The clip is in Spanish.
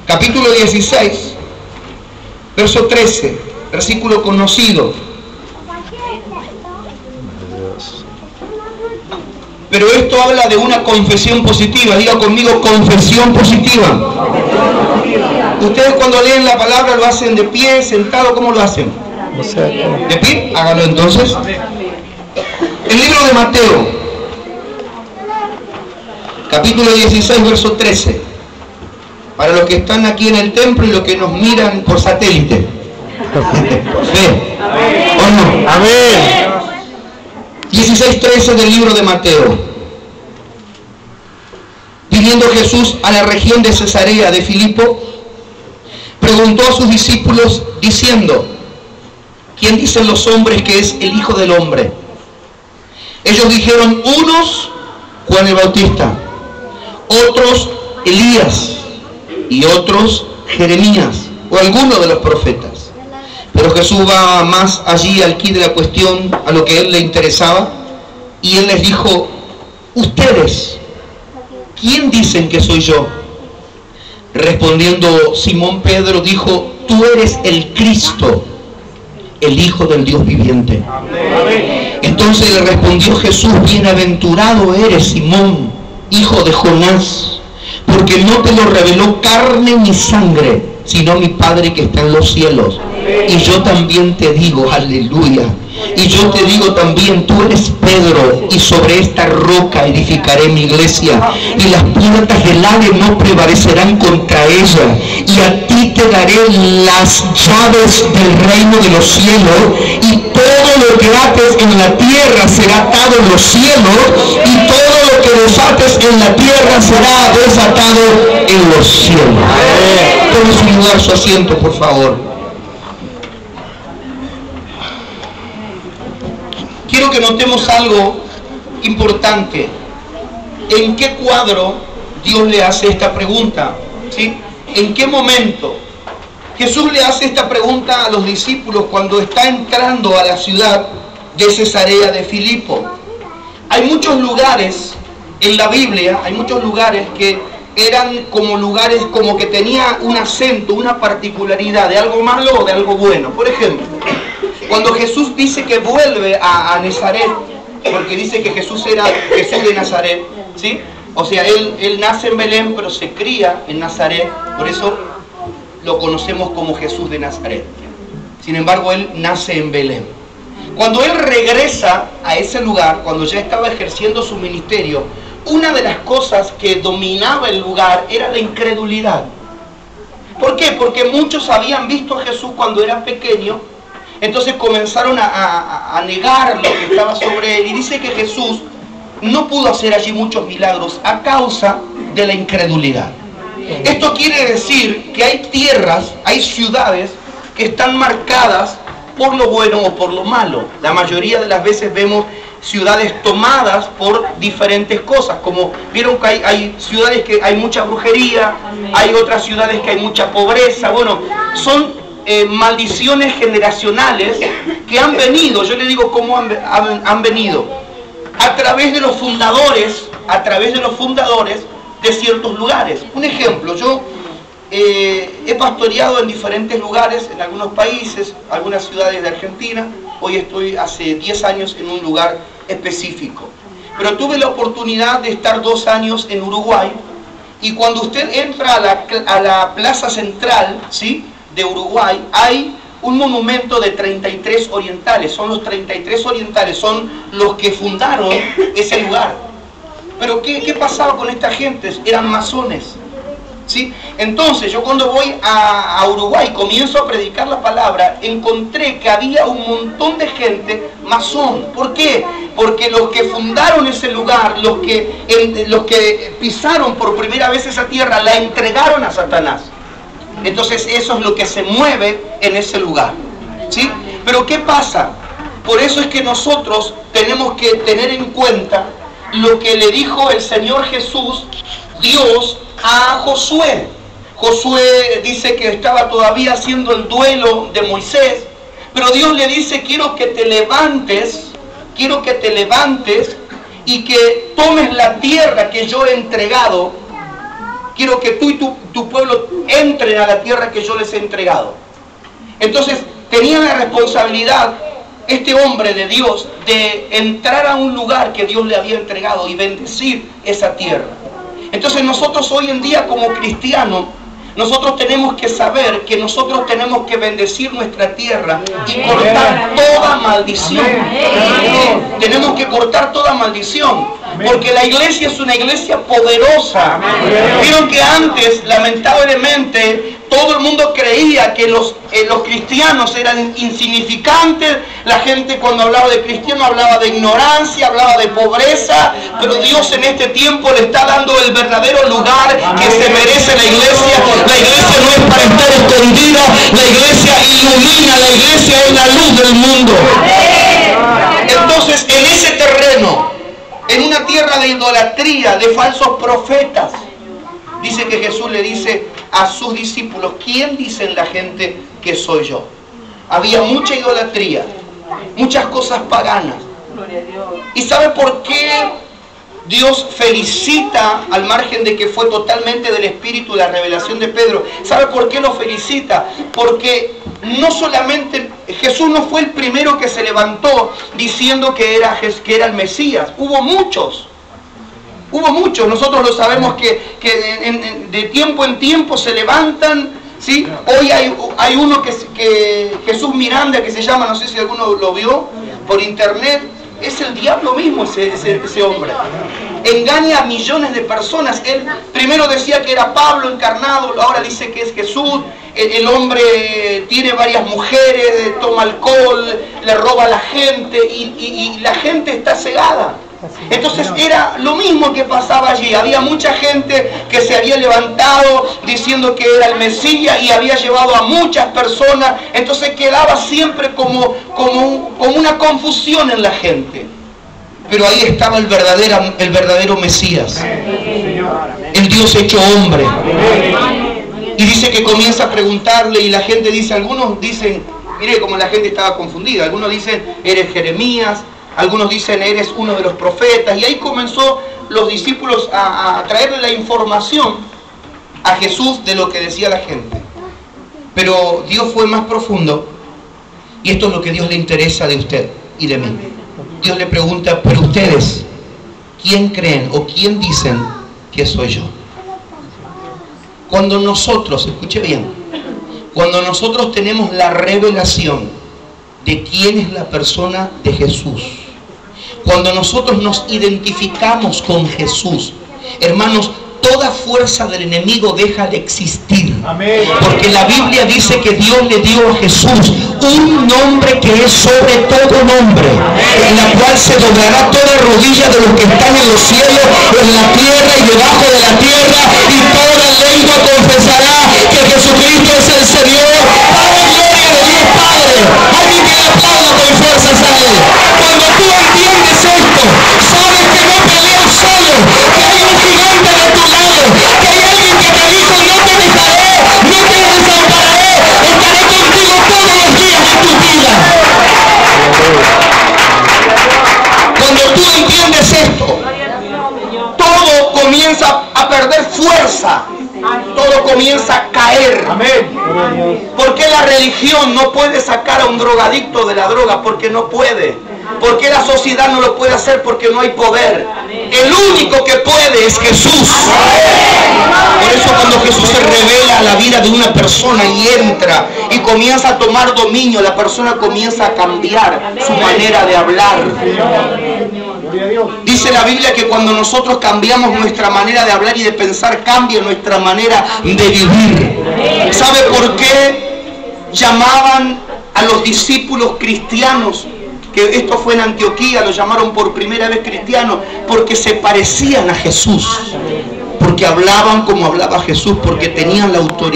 capítulo 16, verso 13, versículo conocido. Pero esto habla de una confesión positiva. Diga conmigo, confesión positiva. Ustedes cuando leen la palabra lo hacen de pie, sentado, ¿cómo lo hacen? ¿De pie? Háganlo entonces. El libro de Mateo, capítulo 16, verso 13. Para los que están aquí en el templo y los que nos miran por satélite. ¿Ve? ¿O no? Amén. 16:13 del libro de Mateo. Viniendo Jesús a la región de Cesarea de Filipo, preguntó a sus discípulos diciendo: ¿quién dicen los hombres que es el Hijo del Hombre? Ellos dijeron: unos, Juan el Bautista, otros, Elías, y otros, Jeremías, o alguno de los profetas. Pero Jesús va más allí al quid de la cuestión, a lo que a él le interesaba, y él les dijo: ustedes, ¿quién dicen que soy yo? Respondiendo Simón Pedro dijo: tú eres el Cristo, el Hijo del Dios viviente. Entonces le respondió Jesús: bienaventurado eres, Simón, hijo de Jonás, porque no te lo reveló carne ni sangre, sino mi Padre que está en los cielos. Y yo también te digo, aleluya, y yo te digo también, tú eres Pedro, y sobre esta roca edificaré mi iglesia, y las puertas del Hades no prevalecerán contra ella, y a ti te daré las llaves del reino de los cielos, y todo lo que ates en la tierra será atado en los cielos, y todo lo que desates en la tierra será desatado en los cielos. Tome su lugar, su asiento, por favor. Quiero que notemos algo importante. ¿En qué cuadro Dios le hace esta pregunta? ¿Sí? ¿En qué momento? Jesús le hace esta pregunta a los discípulos cuando está entrando a la ciudad de Cesarea de Filipo. Hay muchos lugares en la Biblia, hay muchos lugares que eran como lugares como que tenía un acento, una particularidad de algo malo o de algo bueno. Por ejemplo, cuando Jesús dice que vuelve a Nazaret, porque dice que Jesús era Jesús de Nazaret, ¿sí? O sea, él nace en Belén, pero se cría en Nazaret, por eso lo conocemos como Jesús de Nazaret. Sin embargo, él nace en Belén. Cuando él regresa a ese lugar, cuando ya estaba ejerciendo su ministerio, una de las cosas que dominaba el lugar era la incredulidad. ¿Por qué? Porque muchos habían visto a Jesús cuando era pequeño. Entonces comenzaron a negar lo que estaba sobre él. Y dice que Jesús no pudo hacer allí muchos milagros a causa de la incredulidad. Esto quiere decir que hay tierras, hay ciudades que están marcadas por lo bueno o por lo malo. La mayoría de las veces vemos ciudades tomadas por diferentes cosas. Como vieron que hay ciudades que hay mucha brujería, hay otras ciudades que hay mucha pobreza. Bueno, son maldiciones generacionales que han venido, yo le digo cómo han venido, a través de los fundadores, de ciertos lugares. Un ejemplo, yo he pastoreado en diferentes lugares, en algunos países, algunas ciudades de Argentina. Hoy estoy hace 10 años en un lugar específico. Pero tuve la oportunidad de estar 2 años en Uruguay, y cuando usted entra a la plaza central, ¿sí?, de Uruguay, hay un monumento de 33 orientales. Son los 33 orientales, son los que fundaron ese lugar. Pero ¿qué pasaba con esta gente? Eran masones, ¿sí? Entonces yo cuando voy a Uruguay, comienzo a predicar la palabra, encontré que había un montón de gente masón. ¿Por qué? Porque los que fundaron ese lugar, los que pisaron por primera vez esa tierra, la entregaron a Satanás. Entonces eso es lo que se mueve en ese lugar, ¿sí? Pero ¿qué pasa? Por eso es que nosotros tenemos que tener en cuenta lo que le dijo el Señor Jesús, Dios, a Josué. Josué dice que estaba todavía haciendo el duelo de Moisés, pero Dios le dice: quiero que te levantes y que tomes la tierra que yo he entregado quiero que tú y tu pueblo entren a la tierra que yo les he entregado. Entonces tenía la responsabilidad este hombre de Dios de entrar a un lugar que Dios le había entregado y bendecir esa tierra. Entonces nosotros hoy en día como cristianos, nosotros tenemos que saber que nosotros tenemos que bendecir nuestra tierra y cortar toda maldición. Tenemos que cortar toda maldición, porque la iglesia es una iglesia poderosa. Vieron que antes, lamentablemente, todo el mundo creía que los cristianos eran insignificantes. La gente cuando hablaba de cristiano hablaba de ignorancia, hablaba de pobreza. Pero Dios en este tiempo le está dando el verdadero lugar que se merece la iglesia. La iglesia no es para estar escondida. La iglesia ilumina, la iglesia es la luz del mundo. Entonces, en ese terreno, en una tierra de idolatría, de falsos profetas, dice que Jesús le dice a sus discípulos: ¿quién dicen la gente que soy yo? Había mucha idolatría, muchas cosas paganas. ¿Y sabe por qué Dios felicita, al margen de que fue totalmente del Espíritu la revelación de Pedro? ¿Sabe por qué lo felicita? Porque no solamente Jesús no fue el primero que se levantó diciendo que era el Mesías. Hubo muchos. Nosotros lo sabemos que de tiempo en tiempo se levantan, ¿sí? Hoy hay uno que Jesús Miranda, que se llama, no sé si alguno lo vio por internet. Es el diablo mismo ese hombre. Engaña a millones de personas. Él primero decía que era Pablo encarnado, ahora dice que es Jesús. El hombre tiene varias mujeres, toma alcohol, le roba a la gente y la gente está cegada. Entonces era lo mismo que pasaba allí. Había mucha gente que se había levantado diciendo que era el Mesías y había llevado a muchas personas. Entonces quedaba siempre como una confusión en la gente. Pero ahí estaba el verdadero Mesías, el Dios hecho hombre. Y dice que comienza a preguntarle y la gente dice, algunos dicen, mire cómo la gente estaba confundida, algunos dicen eres Jeremías, algunos dicen eres uno de los profetas. Y ahí comenzó los discípulos a traerle la información a Jesús de lo que decía la gente. Pero Dios fue más profundo, y esto es lo que Dios le interesa de usted y de mí. Dios le pregunta: pero ustedes, ¿quién creen o quién dicen que soy yo? Cuando nosotros, escuche bien, cuando nosotros tenemos la revelación de quién es la persona de Jesús, cuando nosotros nos identificamos con Jesús, hermanos, toda fuerza del enemigo deja de existir. Amén. Porque la Biblia dice que Dios le dio a Jesús un nombre que es sobre todo nombre, en la cual se doblará toda rodilla de los que están en los cielos, en la tierra y debajo de la tierra, y toda lengua confesará que Jesucristo es el Señor, para la gloria de Dios Padre. Alguien que le aplauda con fuerzas a Él. Cuando tú entiendes esto, sabes que no peleas solo, que hay un gigante de tu lado, que hay alguien que te dijo: no te dejaré, no te desampararé, estaré contigo todos los días de tu vida. Cuando tú entiendes esto, todo comienza a perder fuerza, todo comienza a caer. Amén. ¿Por qué la religión no puede sacar a un drogadicto de la droga? Porque no puede. ¿Por qué la sociedad no lo puede hacer? Porque no hay poder. El único que puede es Jesús. Por eso cuando Jesús se revela a la vida de una persona y entra y comienza a tomar dominio, la persona comienza a cambiar su manera de hablar. Dice la Biblia que cuando nosotros cambiamos nuestra manera de hablar y de pensar, cambia nuestra manera de vivir. ¿Sabe por qué llamaban a los discípulos cristianos? Que esto fue en Antioquía, lo llamaron por primera vez cristianos, porque se parecían a Jesús, porque hablaban como hablaba Jesús, porque tenían la autoridad.